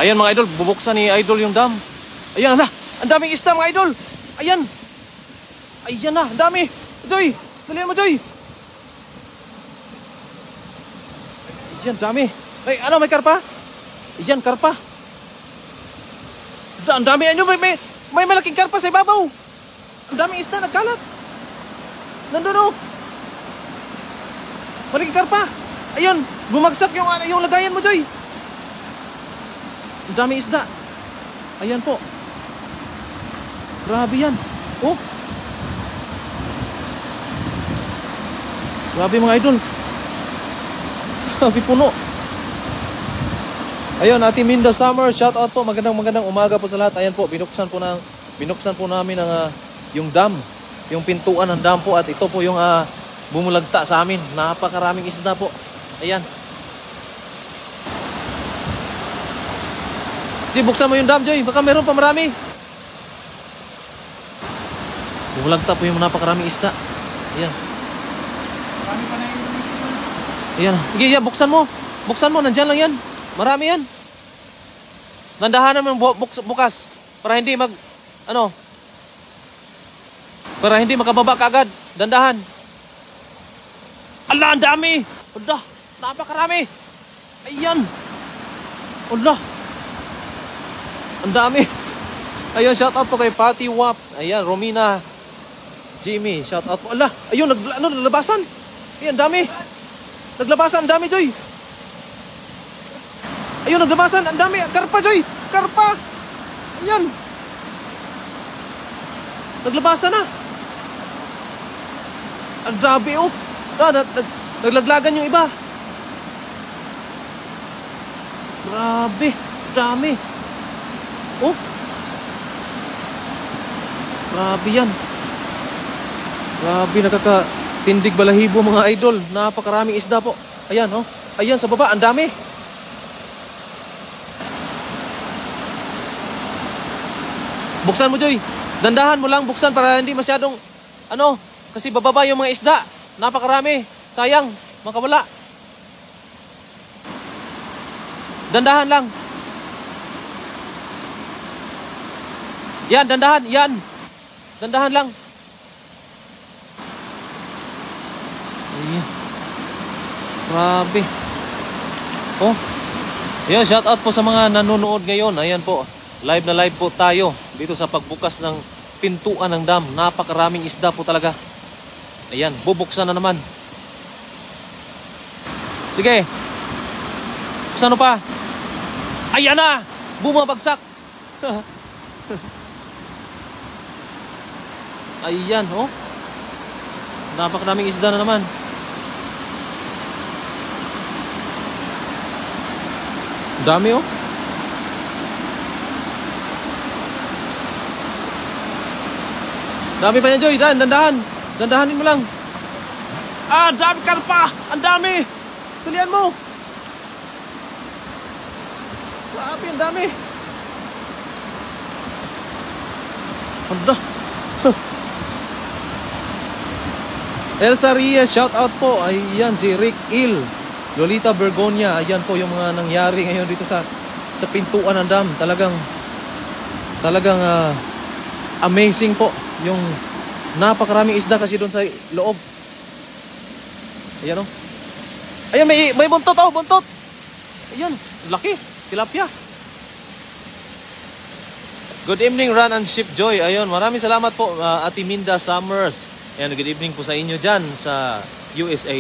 Ayan mga idol, bubuksan ni idol yung dam. Ayan na, ang daming isda mga idol. Ayan. Ayan na, ang dami. Joy, dalihan mo Joy. Ayan, dami. Ay, ano, may karpa? Ayan, karpa. Ang dami, ano, may malaking karpa sa ibabaw. Ang daming isda, nagkalat. Nandun o. Malaking karpa. Ayun, bumagsak yung lagayan mo, Joy. Ang dami isda. Ayan po. Grabe yan. Oh. Grabe mga idol. Grabe puno. Ayun, Ate Minda Summer, shout out po. Magandang umaga po sa lahat. Ayan po, binuksan po namin ang yung dam, yung pintuan ng dam po, at ito po yung bumulagta sa amin. Napakaraming isda po. Ayan. Joy, buksan mo yung dam, Joy. Baka meron pa marami. Bumulagta po yung napakaraming isda. Ayan. Ayan. Sige, buksan mo. Buksan mo, nandyan lang yan. Marami yan. Nandahan naman bukas para hindi para hindi makababa kaagad. Dandahan. Ala, ang dami. Ala, napakarami. Ayan. Ala. Ang dami. Ayun, shout out po kay Patty Wap. Ayan, Romina Jimmy, shout out po. Ala, ayun, naglabasan. Ayan, dami. Naglabasan, ang dami, Joy. Ayun, naglabasan, ang dami. Karpa, Joy. Karpa. Ayan. Naglabasan na. Ang dami, oh. Naglaglagan yung iba. Grabe. Dami. Oh. Grabe yan. Grabe, nakakatindig balahibo mga idol. Napakaraming isda po. Ayan, oh. Ayan, sa baba, ang dami. Buksan mo, Joy. Dandahan mo lang, buksan para hindi masyadong kasi bababa yung mga isda. Napakarami. Sayang, makawala. Dandahan lang. Yan, dandahan, yan. Dandahan lang. Ayan. Grabe. Oh. Ayan, shout out po sa mga nanonood ngayon. Ayan po. Live na live po tayo dito sa pagbukas ng pintuan ng dam. Napakaraming isda po talaga. Ayan, bubuksan na naman. Sige. Buksan pa. Ayan na! Bumabagsak. Ayan, oh. Napakaraming isda na naman. Dami, oh. Dami pa yan, Joy. Dandahan. Dandahanin mo lang. Dami karpa. Ang dami. Tulian mo. Grabe, ang dami. Anda. Elsa Reyes, shout out po. Ayan, si Rick Il. Lolita Bergonia. Ayan po yung mga nangyari ngayon dito sa pintuan ng dam. Talagang amazing po. Yung napakaraming isda kasi doon sa loob. Ayan, o. Ayan, may buntot, oh, buntot. Ayan, laki, tilapia. Good evening, Run and Ship Joy. Ayun, maraming salamat po, Ate Minda Summers. Ayan, good evening po sa inyo dyan sa USA.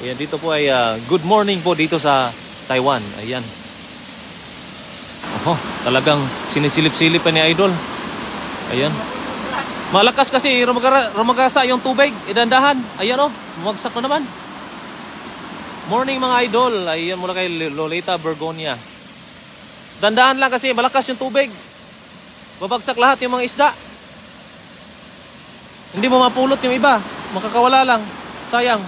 Ayan, dito po ay good morning po dito sa Taiwan. Ayan. Oho, talagang sinisilip-silip pa ni Idol. Ayan. Malakas kasi rumagasa yung tubig. Idandahan. Ayan, oh, bumagsak na naman. Morning mga idol. Ayan mula kay Lolita Bergonia. Dandahan lang kasi malakas yung tubig. Babagsak lahat yung mga isda. Hindi mo mapulot yung iba. Makakawala lang. Sayang.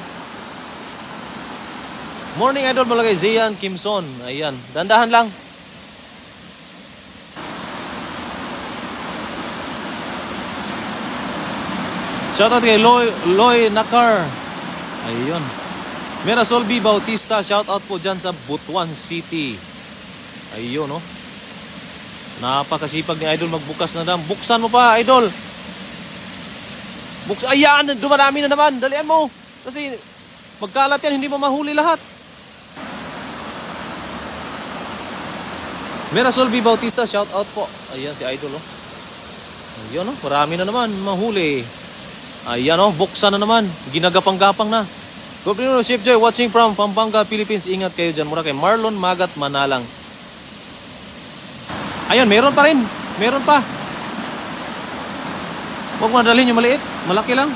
Morning idol mula kay Zian Kimson. Ayan. Dandahan lang. Shoutout kay Loy Nakar. Ayun. Mirasol B. Bautista, shoutout po dyan sa Butuan City. Ayun, no? Napakasipag ni Idol magbukas na dam. Buksan mo pa, Idol. Ayan, dumadami na naman. Dalian mo. Kasi magkalat yan, hindi mo mahuli lahat. Mirasol B. Bautista, shout out po. Ayan si Idol, oh. Ayan, oh, marami na naman mahuli. Ayan, oh, buksan na naman. Ginagapang-gapang na. Good afternoon, Chef Joy, watching from Pampanga, Philippines. Ingat kayo dyan. Mura kay Marlon Magat Manalang. Ayun, meron pa rin. Meron pa. Huwag madalhin yung maliit. Malaki lang.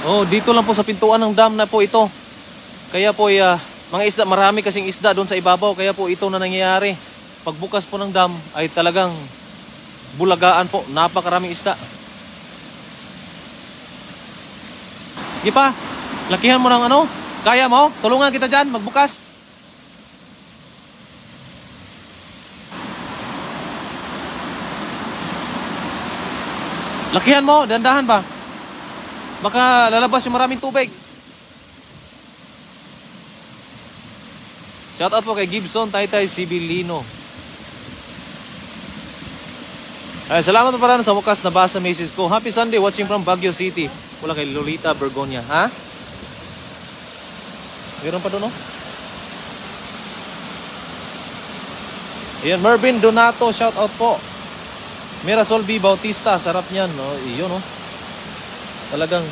Oh, dito lang po sa pintuan ng dam na po ito. Kaya po, mga isda, marami kasing isda doon sa ibabaw. Kaya po ito na nangyayari. Pagbukas po ng dam ay talagang bulagaan po. Napakaraming isda. Sige pa. Lakihan mo ng ano. Kaya mo. Tulungan kita dyan. Magbukas. Lakihan mo, dandahan ba? Baka lalabas yung maraming tubig. Shout out po kay Gibson Taytay Sibilino. Salamat po pala sa wakas na basa message ko. Happy Sunday, watching from Baguio City. Mula kay Lolita Bergonia. Ha? Meron pa doon, no? Ayan, Mervin Donato, shout out po. Mirasol B. Bautista, sarap niyan, no? Iyon, no? Talagang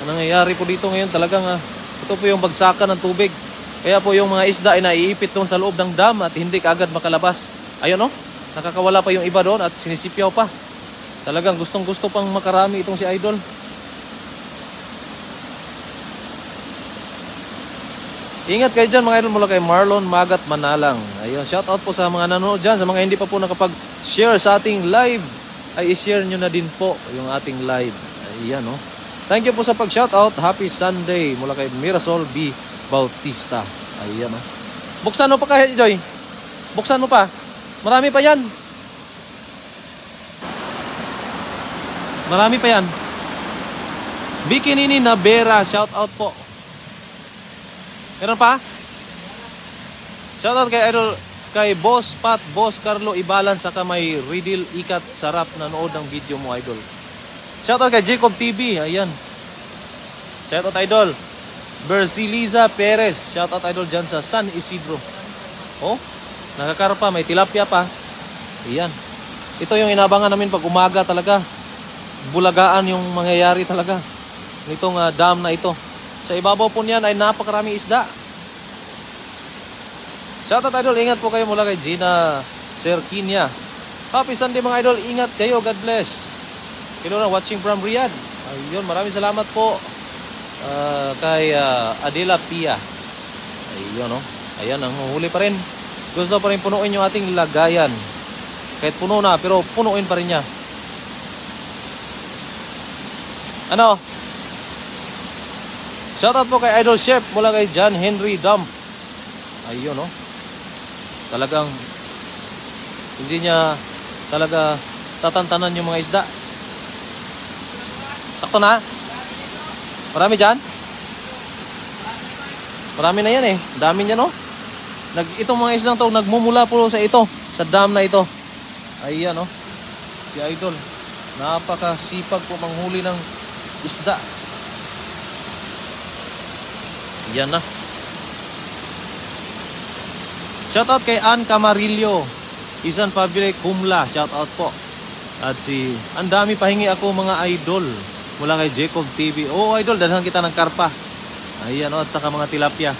ang nangyayari po dito ngayon, talagang ito po yung bagsakan ng tubig. Kaya po yung mga isda ay naiipit doon sa loob ng dam at hindi kaagad makalabas. Ayun, no? Nakakawala pa yung iba doon at sinisipyaw pa. Talagang gustong-gusto pang makarami itong si Idol. Ingat kayo dyan mga idol, mula kay Marlon Magat Manalang. Ayun, shout out po sa mga nanonood dyan. Sa mga hindi pa po nakapag-share sa ating live, ay i-share nyo na din po yung ating live. Ayan, no? Thank you po sa pag-shout out. Happy Sunday mula kay Mirasol B. Bautista. Ayan, no? Buksan mo pa kaya, Joy? Buksan mo pa. Marami pa yan. Marami pa yan. Bikinini na Bera, shout out po. Meron pa? Shoutout kay Idol, kay Boss Pat, Boss Carlo Ibalan, saka may Ridil Ikat, sarap nanood ng video mo, Idol. Shoutout kay Jacob TV, ayan. Shoutout Idol. Berciliza Perez, shoutout Idol dyan sa San Isidro. Oh, nakakarpa, may tilapia pa. Ayan. Ito yung inabangan namin pag umaga talaga. Bulagaan yung mangyayari talaga nitong dam na ito. Sa ibabaw po niyan ay napakaraming isda. Shoutout Idol, ingat po kayo mula kay Gina Serkinia. Happy Sunday mga Idol, ingat kayo, God bless. Hello na, watching from Riyadh. Ayun, maraming salamat po kay Adela Pia. Ayun, no? Ayan, ang huli pa rin. Gusto pa rin punuin yung ating lagayan. Kahit puno na, pero punuin pa rin niya. Ano? Shoutout po kay Idol Chef mula kay John Henry Dump. Ayun, no? Talagang hindi niya talaga tatantanan yung mga isda. Takto na? Marami dyan? Marami na yan eh. Dami niya, no? Itong mga isdang to, nagmumula po sa ito, sa dam na ito. Ayan, no? Si Idol. Napakasipag po manghuli ng isda. Yan na. Shoutout kay Ann Camarillo, Isan Pabile Kumla, shoutout po. At ang dami pahingi ako mga idol mula kay Jacob TV. Oh idol, dalhan kita ng karpa. Ayan, at saka mga tilapia.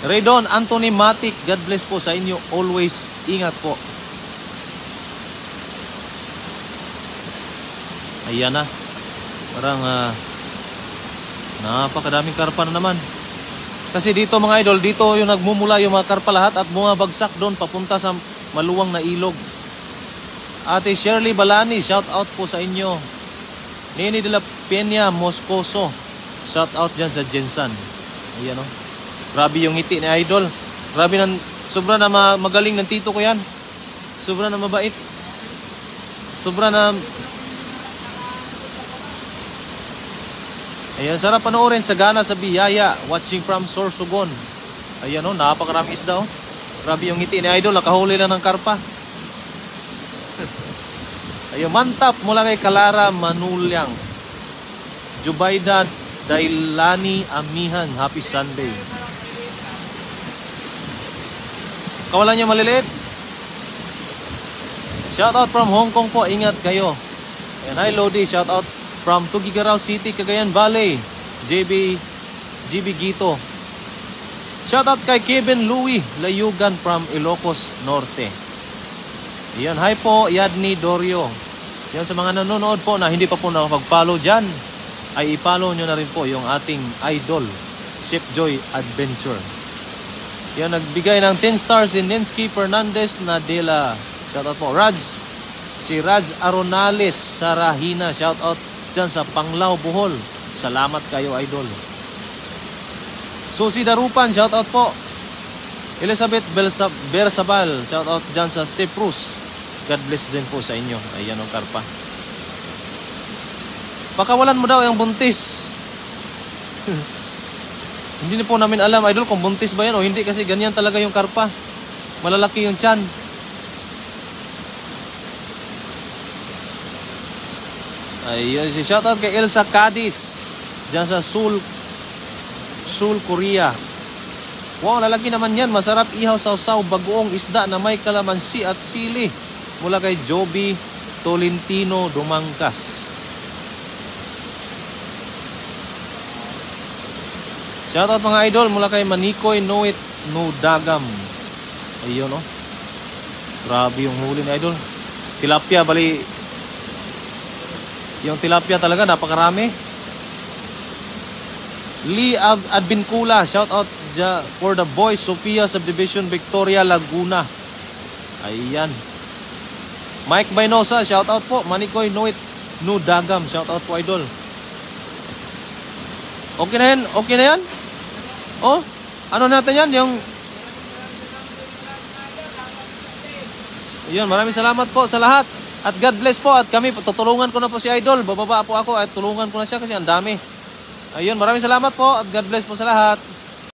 Raydon Anthony Matic, God bless po sa inyo. Always ingat po. Ayan na. Parang napakadaming karpa na naman. Kasi dito mga idol, dito yung nagmumula yung mga karpa lahat at bumabagsak doon papunta sa maluwang na ilog. Ate Shirley Balani, shout out po sa inyo. Nini de la Peña Moscoso, shout out dyan sa Jensan. Ayan, o. Grabe yung ngiti ni idol. Grabe sobra na magaling ng tito ko yan. Sobra na mabait. Sobra na Ayan, sarap panoorin. Sagana sa biyaya. Watching from Sorsogon. Ayan o, napakarami isda o. Grabe yung ngiti ni Idol. Nakahuli lang ng karpa. Ayun, mantap mula kay Kalara Manulyang. Jubaida Dailani Amihan. Happy Sunday. Kawalan niyo maliliit. Shoutout from Hong Kong po. Ingat kayo. Ayan, hi Lodi. Shoutout from Tugigaraw City, Cagayan Valley. GB Gito. Shoutout kay Kevin Louie Layugan from Ilocos Norte. Ayan, hi po Yadni Dorio. Yan sa mga nanonood po na hindi pa po nakapag-follow dyan, ay i-follow nyo na rin po yung ating idol, Chef Joy Adventure. Yan, nagbigay ng 10 stars si Nensky Fernandez Nadela. Shoutout po. Si Raj Aronales Sarahina. Shoutout dyan sa Panglao, Bohol. Salamat kayo, idol. Susi Darupan. Shoutout po. Elizabeth Bersabal. Shoutout dyan sa Cyprus. God bless din po sa inyo. Ayan ang karpa. Pakawalan mo daw yung buntis. Hindi na po namin alam, idol, kung buntis ba yan o hindi, kasi ganyan talaga yung karpa. Malalaki yung tiyan. Ayun, si shoutout kay Elsa Cadiz dyan sa Seoul, Korea. Wow, lalaki naman yan. Masarap ihaw sausaw bagoong isda na may kalamansi at sili. Mula kay Joby Tolentino Dumangkas. Shoutout mga idol mula kay Manikoy Noit Nudagam. Ayun o. Grabe yung huli ni idol. Tilapia, bali. Yung tilapia talaga napakarami. Lee Advincula. Shoutout for the boys. Sofia Subdivision Victoria Laguna. Ayan. Mike Bainosa, shoutout po. Manikoy Noit Nudagam, shoutout po, idol. Okay na yan? Okay na yan? Oh, ano natin yan? Yun, maraming salamat po sa lahat. At God bless po. At kami, tutulungan ko na po si idol. Bababa po ako at tulungan ko na siya kasi ang dami. Ayun, maraming salamat po. At God bless po sa lahat.